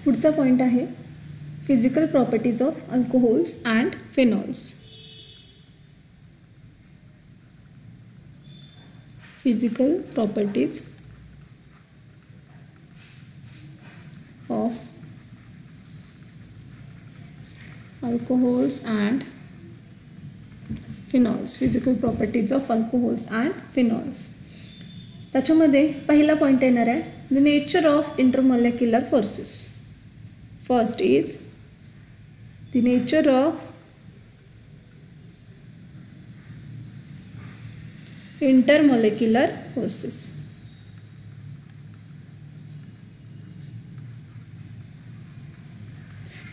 पुढचा पॉईंट आहे physical properties of alcohols and phenols. Physical properties of alcohols and phenols. Physical properties of alcohols and phenols. त्याच्यामध्ये पहिला point येणार आहे the nature of intermolecular forces. First is the nature of intermolecular forces.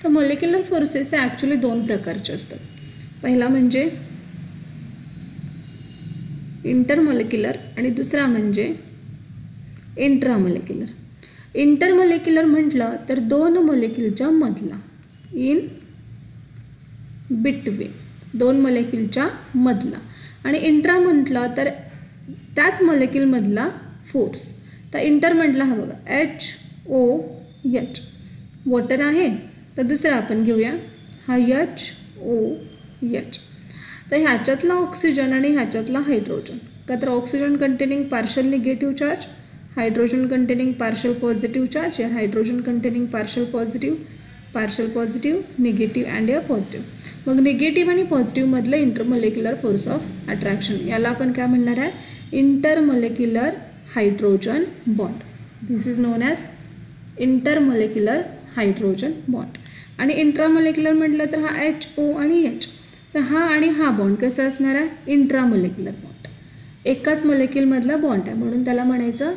तर molecular forces हे actually दोन प्रकारचे असतात. पहिला म्हणजे इंटरमॉलिक्युलर आणि दुसरा म्हणजे इंट्रामॉलिक्युलर. इंटरमॉलिक्युलर म्हटलं तर दोन मॉलिक्युलच्या मधला, इन बिटवीन, दोन मॉलिक्युलच्या मधला. आणि इंट्रा म्हटलं तर त्याच मॉलिक्युलमधला फोर्स. तर इंटर म्हटलं हा बघा HOH वॉटर आहे. तर दुसरा आपण घेऊया हा HOH. तर ह्याच्यातला ऑक्सिजन आणि ह्याच्यातला हायड्रोजन. का तर oxygen containing partial negative charge, hydrogen containing partial positive charge, या hydrogen containing partial positive negative and या पॉझिटिव्ह. मग निगेटिव्ह आणि पॉझिटिव्ह मधलं इंटरमॉलिक्युलर फोर्स ऑफ अट्रॅक्शन, याला आपण काय म्हणणार आहे intermolecular hydrogen bond. This is known as intermolecular hydrogen bond. आणि इंट्रामॉलिक्युलर म्हटलं तर हा HO आणि H. तर हा आणि हा बॉन्ड कसा असणार आहे इंट्रामॉलिक्युलर बॉन्ड. एकाच मॉलिक्युलमधला बॉन्ड आहे म्हणून त्याला म्हणायचं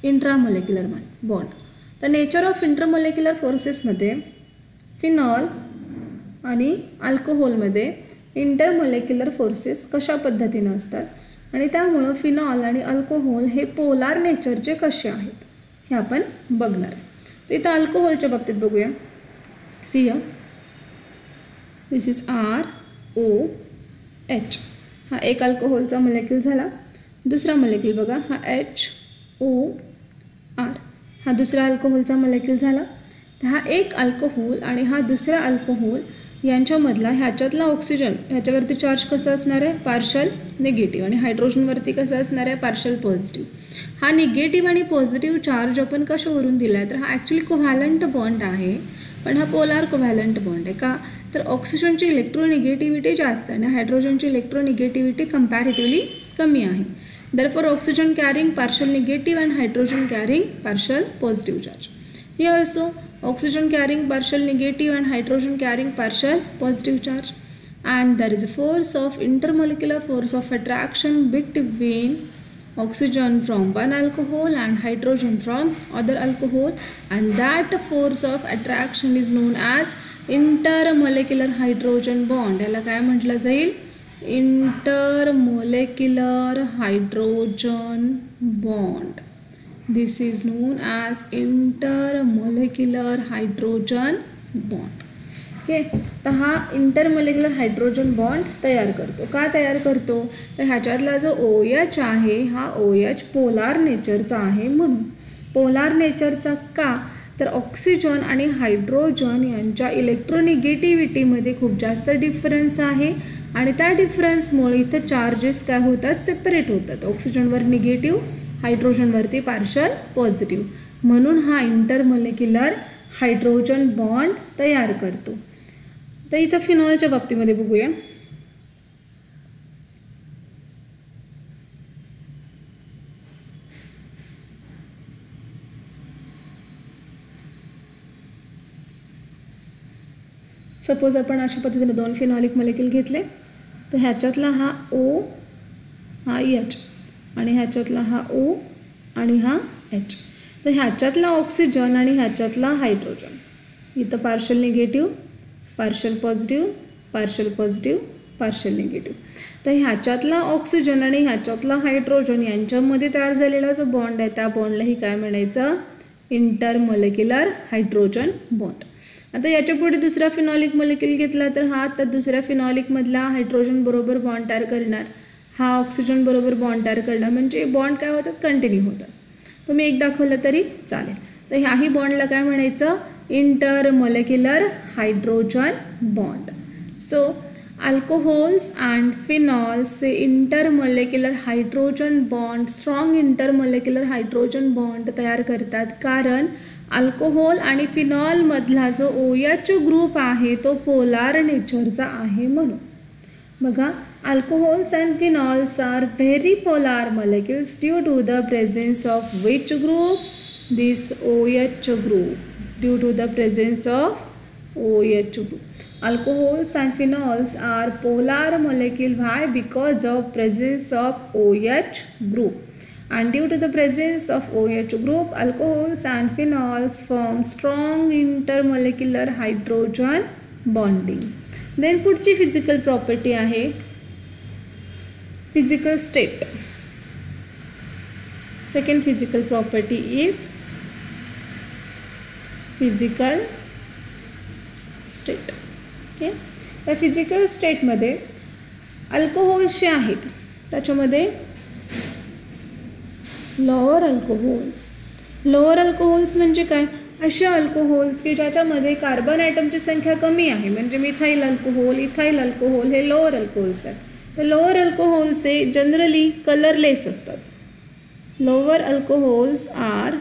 इंट्रामॉलिक्युलर बॉन्ड. तर नेचर ऑफ इंटरमॉलिक्युलर फोर्सेसमध्ये फिनॉल आणि अल्कोहोलमध्ये इंटरमॉलिक्युलर फोर्सेस कशा पद्धतीनं असतात आणि त्यामुळं फिनॉल आणि अल्कोहोल हे पोलार नेचरचे कसे आहेत हे आपण बघणार आहे. तर इथं अल्कोहोलच्या बाबतीत बघूया. See here this is ROH. हा एक अल्कोहोलचा मॉलिक्यूल झाला. दुसरा मॉलिक्यूल बघा हा HOR. हा दुसरा अल्कोहोलचा मॉलिक्यूल झाला. तर हा एक अल्कोहोल आणि हा दुसरा अल्कोहोल यांच्यामधला ह्याच्यातला ऑक्सिजन ह्याच्यावरती चार्ज कसा असणार आहे पार्शल निगेटिव्ह आणि हायड्रोजनवरती कसा असणार आहे पार्शल पॉझिटिव्ह. हा निगेटिव्ह आणि पॉझिटिव्ह चार्ज आपण कशावरून दिला आहे तर हा ॲक्च्युली कोव्हॅलंट बॉन्ड आहे, पण हा पोलार कोव्हॅलंट बॉन्ड आहे. का तर ऑक्सिजनची इलेक्ट्रोनिगेटिव्हिटी जास्त आणि हायड्रोजनची इलेक्ट्रोनिगेटिव्हिटी कंपॅरेटिव्हली कमी आहे. Therefore oxygen carrying partial negative and hydrogen carrying partial positive charge. Here also oxygen carrying partial negative and hydrogen carrying partial positive charge, and there is a force of intermolecular force of attraction between oxygen from one alcohol and hydrogen from other alcohol, and that force of attraction is known as intermolecular hydrogen bond. याला काय म्हटलं जाईल intermolecular hydrogen bond. This is known as intermolecular hydrogen bond. Okay. तर हा intermolecular hydrogen bond तयार करतो. का तयार करतो तर ह्याच्यातला जो OH आहे हा OH पोलार नेचरचा आहे. म्हणून पोलार नेचरचा का तर ऑक्सिजन आणि हायड्रोजन यांच्या इलेक्ट्रोनिगेटिव्हिटीमध्ये खूप जास्त डिफरन्स आहे आणि त्या डिफरन्समुळे इथं चार्जेस काय होतात सेपरेट होतात. ऑक्सिजनवर निगेटिव्ह, हायड्रोजनवरती पार्शल पॉझिटिव्ह, म्हणून हा इंटरमॉलिक्युलर हायड्रोजन बॉन्ड तयार करतो. तर इथं फिनॉलच्या बाबतीमध्ये बघूया. सपोज आपण अशा पद्धतीने दोन फिनॉलिक मॉलिक्यूल घेतले तर ह्याच्यातला हा O हा H आणि ह्याच्यातला हा O आणि हा H. तर ह्याच्यातला ऑक्सिजन आणि ह्याच्यातला हायड्रोजन इथं partial negative, partial positive, partial positive, partial negative. तर ह्याच्यातला ऑक्सिजन आणि ह्याच्यातला हायड्रोजन यांच्यामध्ये तयार झालेला जो बॉन्ड आहे त्या बॉन्डलाही काय म्हणायचं इंटरमॉलिक्युलर हायड्रोजन बॉन्ड. आता याच्या पुढे दुसरा फिनॉलिक मॉलिक्यूल घेतला तर हा आता दुसऱ्या फिनॉलिकमधला हायड्रोजन बरोबर बॉन्ड तयार करणार, हा ऑक्सिजन बरोबर बॉन्ड तयार करणार, म्हणजे बॉन्ड काय होतात कंटिन्यू होतात. तुम्ही एक दाखवलं तरी चालेल. तर ह्याही बॉन्डला काय म्हणायचं, intermolecular hydrogen bond. So alcohols and phenols हे intermolecular hydrogen bond, strong intermolecular hydrogen bond तयार करतात, कारण अल्कोहोल आणि फिनॉलमधला जो OH ग्रुप आहे तो पोलार नेचरचा आहे म्हणून. बघा, alcohols and phenols are very polar molecules due to the presence of which group, this OH group, due to the presence of OH group. Alcohols and phenols are polar molecule. Why? Because of presence of OH group. And due to the presence of OH group, alcohols and phenols form strong intermolecular hydrogen bonding. Then पुढची physical property आहे physical state. Second physical property is physical state. Okay, या physical स्टेटमध्ये alcohols जे आहेत त्याच्यामध्ये lower alcohols म्हणजे काय, असे अल्कोहोल्स की ज्याच्यामध्ये कार्बन ॲटमची संख्या कमी आहे, म्हणजे मिथाइल अल्कोहोल, इथाइल अल्कोहोल हे लोअर अल्कोहोल्स आहेत. तर लोअर अल्कोहोल्स हे जनरली कलरलेस असतात. लोअर अल्कोहोल्स आर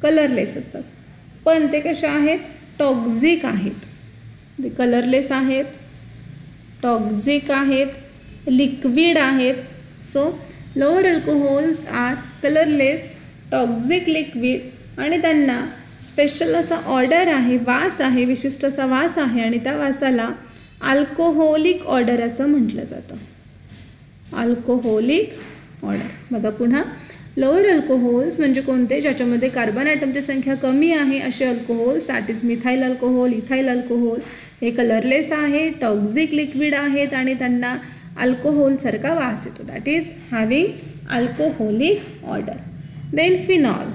कलरलेस असतात, पण ते कसे आहेत, टॉक्झिक आहेत. ते कलरलेस आहेत, टॉक्झिक आहेत, लिक्विड आहेत. So lower alcohols are colourless, toxic, liquid आणि त्यांना स्पेशल असा ऑर्डर आहे, वास आहे, विशिष्ट असा वास आहे आणि त्या वासाला अल्कोहोलिक ऑर्डर असं म्हटलं जातं. Alcoholic order. बघा पुन्हा, लोअर अल्कोहोल्स म्हणजे कोणते, ज्याच्यामध्ये कार्बन ॲटमची संख्या कमी आहे असे alcohols, that is methyl alcohol, ethyl alcohol. हे कलरलेस आहे, टॉक्झिक लिक्विड आहेत आणि त्यांना अल्कोहोलसारखा वास येतो, that is having alcoholic odour. Then phenol.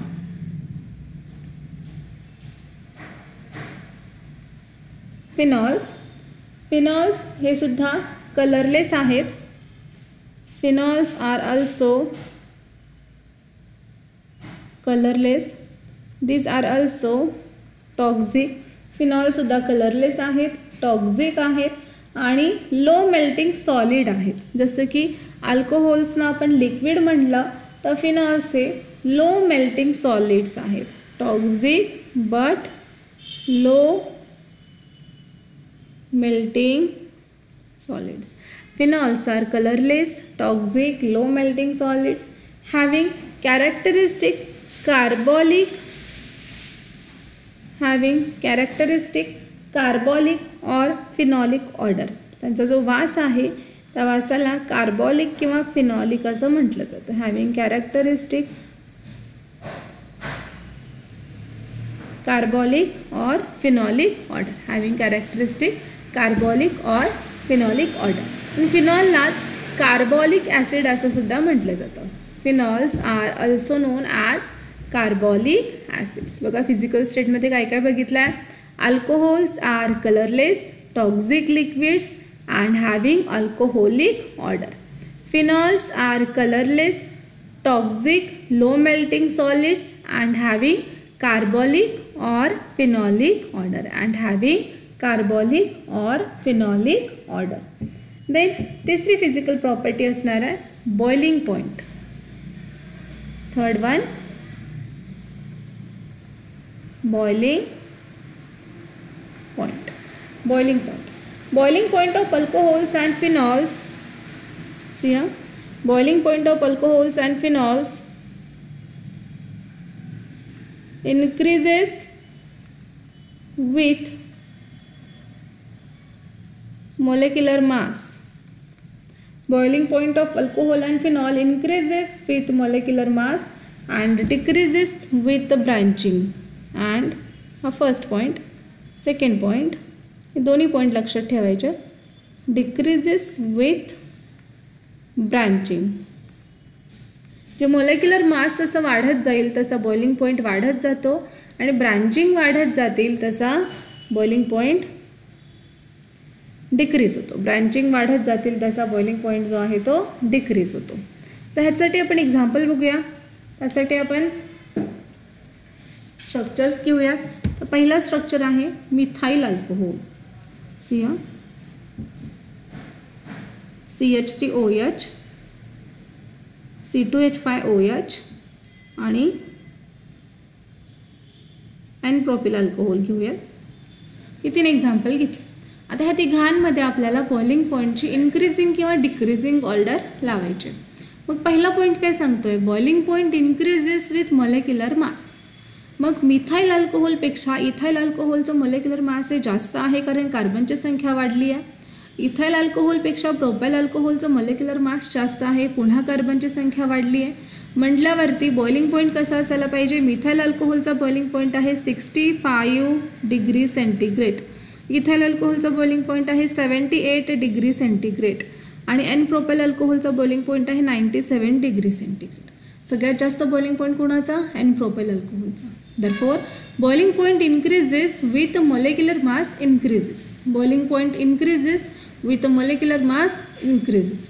Phenols हे सुद्धा कलरलेस आहेत. Phenols are also colorless. These are also toxic. Phenol सुद्धा कलरलेस आहेत, टॉक्झिक आहेत आणि लो मेल्टिंग सॉलिड आहेत. जसं की अल्कोहोल्सना आपण लिक्विड म्हटलं तर फिनॉल्स हे लो मेल्टिंग सॉलिड्स आहेत. Toxic but low melting solids. Phenols are colorless, toxic, low melting solids having characteristic carbolic or phenolic order. त्यांचा जो वास आहे त्या वासाला कार्बोलिक किंवा फिनॉलिक असं म्हटलं जातं. हॅव्हिंग कॅरेक्टरिस्टिक कार्बोलिक और phenolic odour. Having characteristic carbolic और फिनॉलिक ऑर्डर. फिनॉललाच कार्बोलिक ॲसिड असं सुद्धा म्हटलं जातं. Phenols are also known as carbolic acids. बघा फिजिकल स्टेटमध्ये काय काय बघितलं आहे. Alcohols are colourless, toxic liquids and having alcoholic order. Phenols are colorless, toxic, low melting solids and having carbolic or phenolic order Then तिसरी physical property असणार आहे boiling point. Third one, boiling point. Boiling point of alcohols and phenols. See here, boiling point of alcohols and phenols increases with molecular mass. Boiling point of alcohol and phenol increases with molecular mass and decreases with the branching. And first point, second point, हे दोन्ही point लक्षात ठेवायचे. Decreases with branching. जे molecular मास जसं वाढत जाईल तसा boiling point वाढत जातो आणि ब्रँचिंग वाढत जातील तसा बॉइलिंग पॉईंट डिक्रीज होतो. ब्रँचिंग वाढत जातील तसा बॉइलिंग पॉईंट जो आहे तो डिक्रीज होतो. तर ह्यासाठी आपण एक्झाम्पल बघूया. त्यासाठी आपण स्ट्रक्चर्स घेऊयात. तर पहिला स्ट्रक्चर आहे methyl alcohol. C CH3OH C2H5OH आणि N प्रोपिल अल्कोहोल घेऊयात. हे 3 एक्झाम्पल घेतले. आता ह्या तिघांमध्ये आपल्याला बॉइलिंग पॉईंटची इन्क्रीजिंग किंवा डिक्रीजिंग ऑर्डर लावायचे. मग पहिला पॉईंट काय सांगतोय, boiling point increases with molecular मास. मग मिथाइल अल्कोहोलपेक्षा इथाइल अल्कोहोलचं मॉलिक्युलर मास हे जास्त आहे कारण कार्बनची संख्या वाढली आहे. इथाइल अल्कोहोलपेक्षा प्रोपाइल अल्कोहोलचं मॉलिक्युलर मास जास्त आहे, पुन्हा कार्बनची संख्या वाढली आहे. म्हटल्यावरती बॉइलिंग पॉईंट कसा असायला पाहिजे, मिथाइल अल्कोहोलचा बॉइलिंग पॉईंट आहे 65 डिग्री सेंटीग्रेड, इथाइल अल्कोहोलचा बॉइलिंग पॉईंट आहे 78 डिग्री सेंटीग्रेड आणि एन प्रोपाइल अल्कोहोलचा बॉइलिंग पॉईंट आहे 97 डिग्री सेंटीग्रेड. सगळ्यात जास्त बॉइलिंग पॉईंट कोणाचा, एन प्रोपाइल अल्कोहोलचा. Therefore, boiling point increases with molecular mass increases. Boiling point increases with molecular mass increases.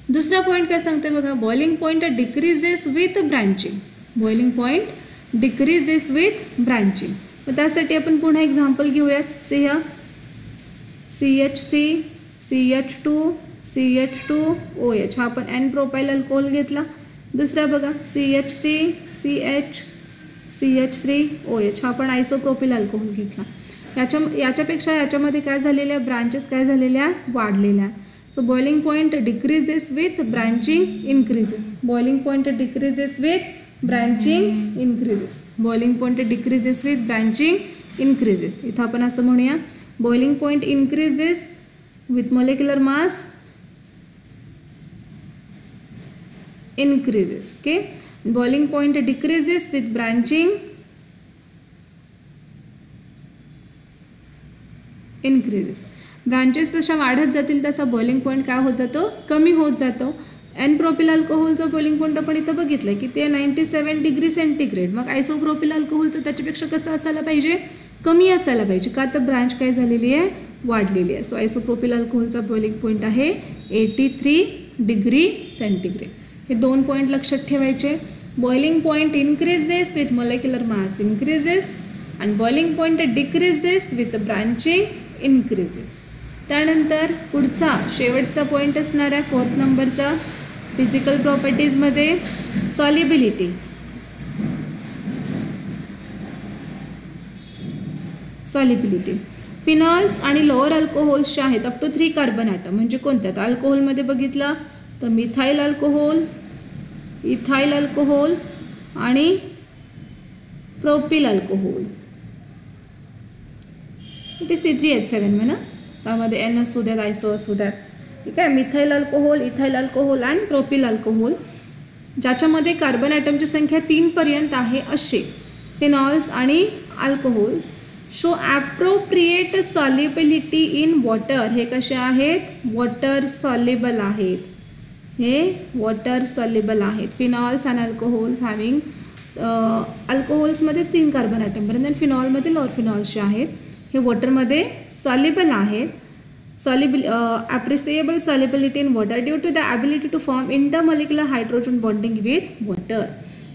दुसरा पॉइंट काय सांगते बघा, boiling point decreases with branching. Boiling point decreases with branching. मग त्यासाठी आपण पुन्हा एक्झाम्पल घेऊयात. सी ह्या CH3 CH2 CH2OH हा आपण एन प्रोपाइल अल्कोहोल घेतला. दुसरा बघा CH3 CH3OH हा आपण आयसोप्रोपिल अल्कोहोल घेतला. याच्यापेक्षा याच्यामध्ये काय झालेल्या, ब्रांचेस काय झालेल्या, वाढलेल्या. So boiling point decreases with branching increases. Boiling point decreases with branching increases. Boiling point decreases with branching increases. इथं आपण असं म्हणूया, boiling point increases with molecular mass increases. Okay, boiling point decreases with branching increases. Branches जशा वाढत जातील तसा boiling point काय होत जातो, कमी होत जातो. एन प्रोपिल अल्कोहोलचं बॉइलिंग पॉईंट आपण इथं बघितलं की ते 97 डिग्री सेंटीग्रेड. मग आयसोप्रोपिल अल्कोहोलचं त्याच्यापेक्षा कसं असायला पाहिजे, कमी असायला पाहिजे. का तर ब्रांच काय झालेली आहे, वाढलेली आहे. सो आयसोप्रोपिल अल्कोहोलचा बॉइलिंग पॉईंट आहे 83 डिग्री सेंटीग्रेड. हे 2 पॉईंट लक्षात ठेवायचे. Boiling point increases with molecular mass increases आणि boiling point decreases with branching increases. त्यानंतर पुढचा शेवटचा पॉईंट असणार आहे 4th नंबरचा फिजिकल प्रॉपर्टीजमध्ये सॉल्युबिलिटी. सॉल्युबिलिटी फिनॉल्स आणि लोअर अल्कोहोल्सचे आहेत अप टू 3 कार्बन ॲटम. म्हणजे कोणत्या, तर अल्कोहोलमध्ये बघितलं तर मिथाइल अल्कोहोल, इथाइल अल्कोहोल आणि प्रोपिल अल्कोहोल. ते C3H7 म्हणा, त्यामध्ये N असू द्यात, आयसो असू द्यात. ठीक आहे, मिथाइल अल्कोहोल, इथाइल अल्कोहोल आणि प्रोपिल अल्कोहोल ज्याच्यामध्ये कार्बन ॲटमची संख्या 3 पर्यंत आहे असे फिनॉल्स आणि alcohols show appropriate solubility in water. हे कसे आहेत, वॉटर सॉल्युबल आहेत. हे वॉटर सॉल्युबल आहेत. फिनॉल्स अँड अल्कोहोल्स हॅव्हिंग अल्कोहोल्समध्ये 3 कार्बन ॲटम पर्यंत आणि फिनॉलमध्ये लोअर फिनॉल्सचे आहेत. हे वॉटरमध्ये सॉल्युबल आहेत. appreciable solubility in water due to the ability to form intermolecular hydrogen bonding with water.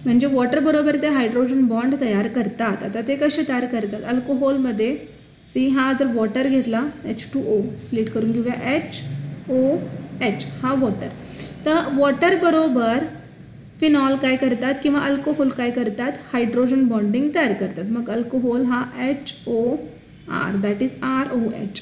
म्हणजे वॉटर बरोबर ते हायड्रोजन बॉन्ड तयार करतात. आता ते कसे तयार करतात, अल्कोहोलमध्ये सी हा जर वॉटर घेतला H2O स्प्लिट करून घेऊया HOH हा वॉटर. तर वॉटर बरोबर फिनॉल काय करतात किंवा अल्कोहोल काय करतात, हायड्रोजन बॉन्डिंग तयार करतात. मग अल्कोहोल हा HOR that is ROH.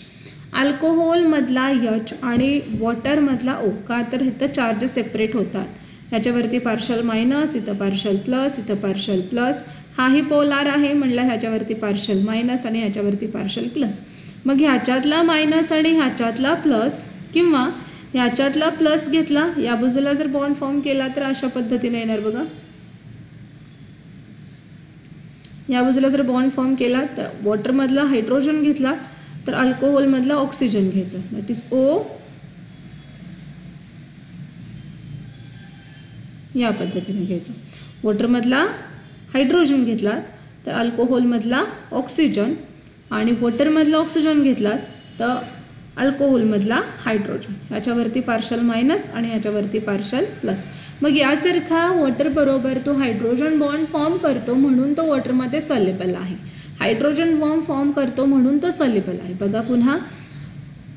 अल्कोहोलमधला H आणि वॉटरमधला O का तर इथं चार्जेस सेपरेट होतात. ह्याच्यावरती पार्शल मायनस, इथं पार्शल प्लस, इथं पार्शल प्लस. हाही पोलार आहे म्हणलं, ह्याच्यावरती पार्शल मायनस आणि ह्याच्यावरती पार्शल प्लस. मग ह्याच्यातला मायनस आणि ह्याच्यातला प्लस किंवा ह्याच्यातला प्लस घेतला, या बाजूला जर बॉन्ड फॉर्म केला तर अशा पद्धतीने येणार बघा. या बाजूला जर बॉन्ड फॉर्म केला तर वॉटरमधला हायड्रोजन घेतला तर अल्कोहोलमधला ऑक्सिजन घ्यायचं दॅट इज O. या पद्धतीने घ्यायचं. वॉटरमधला हायड्रोजन घेतलात तर अल्कोहोलमधला ऑक्सिजन आणि वॉटरमधला ऑक्सिजन घेतलात तर अल्कोहोलमधला हायड्रोजन. ह्याच्यावरती पार्शल मायनस आणि ह्याच्यावरती पार्शल प्लस. मग यासारखा वॉटर बरोबर तो हायड्रोजन बॉन्ड फॉर्म करतो म्हणून तो वॉटरमध्ये सॉल्युबल आहे. हायड्रोजन बॉम्ब फॉर्म करतो म्हणून तो सॉल्युबल आहे. बघा पुन्हा,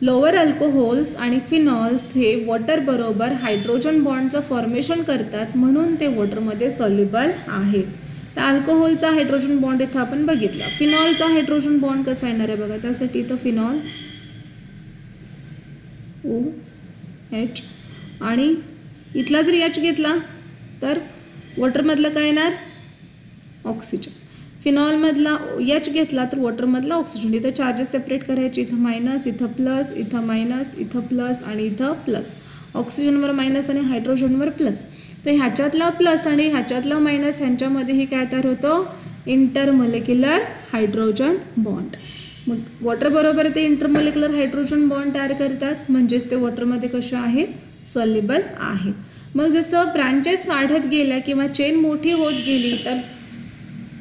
लोअर अल्कोहोल्स आणि फिनॉल्स हे वॉटर बरोबर हायड्रोजन बॉन्डचं फॉर्मेशन करतात म्हणून ते वॉटरमध्ये सॉल्युबल आहेत. तर अल्कोहोलचा हायड्रोजन बॉन्ड इथं आपण बघितला. फिनॉलचा हायड्रोजन बॉन्ड कसा येणार आहे बघा, त्यासाठी इथं फिनॉल OH आणि इथला जर H घेतला तर वॉटरमधलं काय येणार, ऑक्सिजन. फिनॉलमधला H घेतला तर वॉटरमधला ऑक्सिजन. इथं चार्जेस सेपरेट करायचे, इथं मायनस, इथं प्लस, इथं मायनस, इथं प्लस आणि इथं प्लस. ऑक्सिजनवर मायनस आणि हायड्रोजनवर प्लस. तर ह्याच्यातला प्लस आणि ह्याच्यातला मायनस ह्यांच्यामध्येही काय तयार होतं, इंटरमॉलिक्युलर हायड्रोजन बॉन्ड. मग वॉटर बरोबर ते इंटरमॉलिक्युलर हायड्रोजन बॉन्ड तयार करतात म्हणजेच ते वॉटरमध्ये कसे आहेत, सॉल्युबल आहेत. मग जसं ब्रांचेस वाढत गेल्या किंवा चेन मोठी होत गेली तर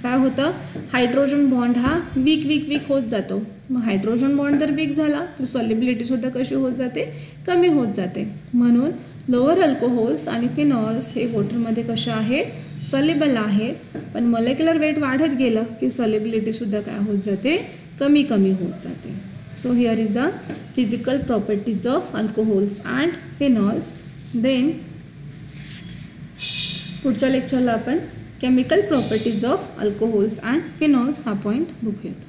काय होतं, हायड्रोजन बॉन्ड हा वीक होत जातो. मग हायड्रोजन बॉन्ड जर वीक झाला तर सॉल्युबिलिटी सुद्धा कशी होत जाते, कमी होत जाते. म्हणून लोअर अल्कोहोल्स आणि फिनॉल्स हे वॉटरमध्ये कशा आहेत, सॉल्युबल आहेत. पण मॉलिक्युलर वेट वाढत गेलं की सॉल्युबिलिटी सुद्धा काय होत जाते, कमी होत जाते. So here is a physical properties of alcohols and phenols. Then पुढच्या लेक्चरला आपण chemical properties of alcohols and phenols हा पॉईंट बघूयात.